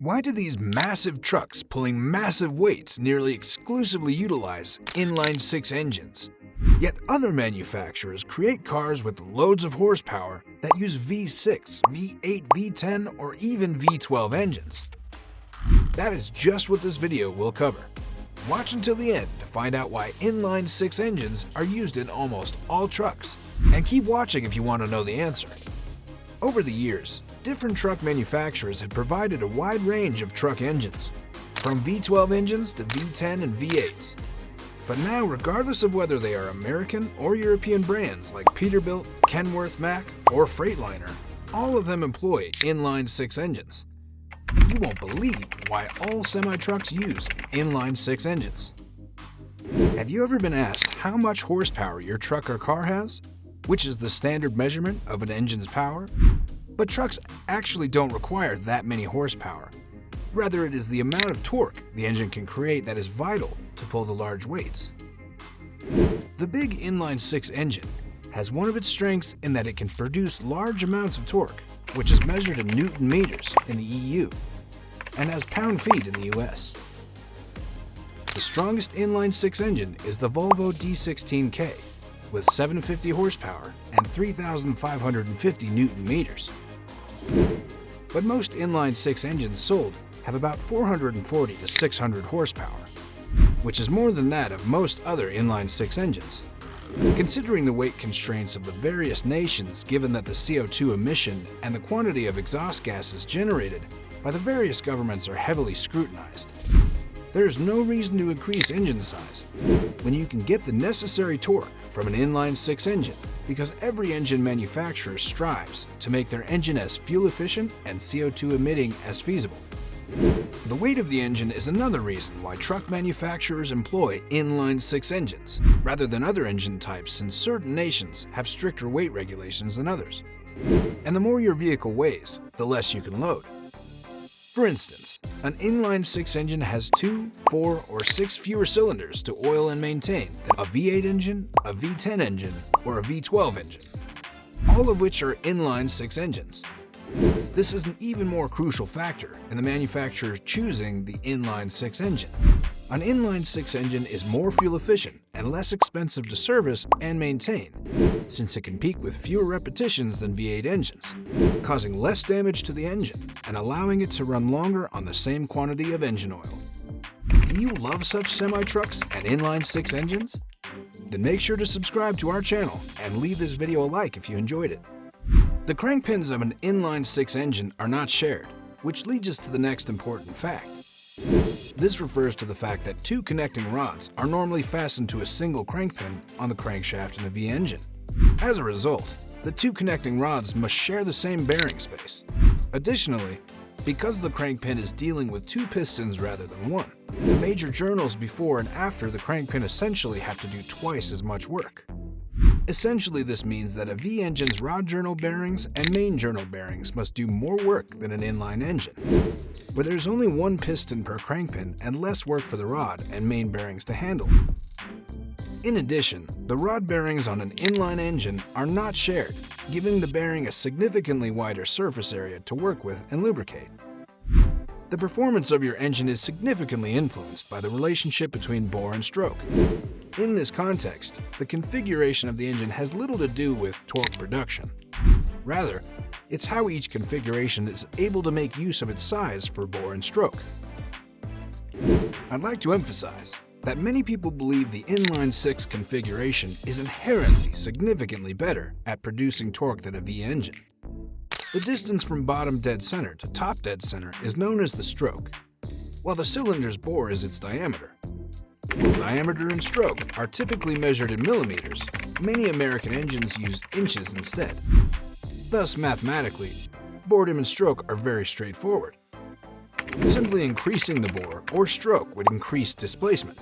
Why do these massive trucks pulling massive weights nearly exclusively utilize inline-six engines? Yet other manufacturers create cars with loads of horsepower that use V6, V8, V10, or even V12 engines. That is just what this video will cover. Watch until the end to find out why inline-six engines are used in almost all trucks. And keep watching if you want to know the answer. Over the years, different truck manufacturers have provided a wide range of truck engines, from V12 engines to V10 and V8s. But now, regardless of whether they are American or European brands like Peterbilt, Kenworth Mac, or Freightliner, all of them employ inline-six engines. You won't believe why all semi-trucks use inline-six engines. Have you ever been asked how much horsepower your truck or car has, which is the standard measurement of an engine's power? But trucks actually don't require that many horsepower. Rather, it is the amount of torque the engine can create that is vital to pull the large weights. The big inline-six engine has one of its strengths in that it can produce large amounts of torque, which is measured in Newton meters in the EU and as pound-feet in the US. The strongest inline-six engine is the Volvo D16K with 750 horsepower and 3,550 Newton meters. But most inline-six engines sold have about 440 to 600 horsepower, which is more than that of most other inline-six engines. Considering the weight constraints of the various nations, given that the CO2 emission and the quantity of exhaust gases generated by the various governments are heavily scrutinized, there is no reason to increase engine size when you can get the necessary torque from an inline-six engine, because every engine manufacturer strives to make their engine as fuel efficient and CO2 emitting as feasible. The weight of the engine is another reason why truck manufacturers employ inline-six engines rather than other engine types, since certain nations have stricter weight regulations than others. And the more your vehicle weighs, the less you can load. For instance, an inline-six engine has 2, 4, or 6 fewer cylinders to oil and maintain than a V8 engine, a V10 engine, or a V12 engine, all of which are inline-six engines. This is an even more crucial factor in the manufacturer choosing the inline-six engine. An inline-six engine is more fuel efficient and less expensive to service and maintain, since it can peak with fewer repetitions than V8 engines, causing less damage to the engine and allowing it to run longer on the same quantity of engine oil. Do you love such semi-trucks and inline-six engines? Then make sure to subscribe to our channel and leave this video a like if you enjoyed it. The crank pins of an inline-six engine are not shared, which leads us to the next important fact. This refers to the fact that 2 connecting rods are normally fastened to a single crank pin on the crankshaft in a V engine. As a result, the 2 connecting rods must share the same bearing space. Additionally, because the crank pin is dealing with 2 pistons rather than 1, the major journals before and after the crank pin essentially have to do twice as much work. Essentially, this means that a V engine's rod journal bearings and main journal bearings must do more work than an inline engine, where there's only 1 piston per crank pin and less work for the rod and main bearings to handle. In addition, the rod bearings on an inline engine are not shared, giving the bearing a significantly wider surface area to work with and lubricate. The performance of your engine is significantly influenced by the relationship between bore and stroke. In this context, the configuration of the engine has little to do with torque production. Rather, it's how each configuration is able to make use of its size for bore and stroke. I'd like to emphasize that many people believe the inline-six configuration is inherently significantly better at producing torque than a V engine. The distance from bottom dead center to top dead center is known as the stroke, while the cylinder's bore is its diameter. Diameter and stroke are typically measured in millimeters. Many American engines use inches instead. Thus, mathematically, boredom and stroke are very straightforward. Simply increasing the bore or stroke would increase displacement,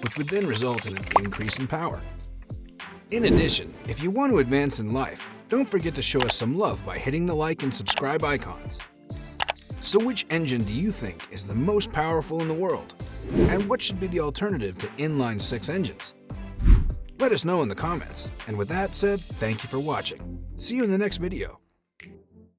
which would then result in an increase in power. In addition, if you want to advance in life, don't forget to show us some love by hitting the like and subscribe icons. So which engine do you think is the most powerful in the world? And what should be the alternative to inline-six engines? Let us know in the comments. And with that said, thank you for watching. See you in the next video.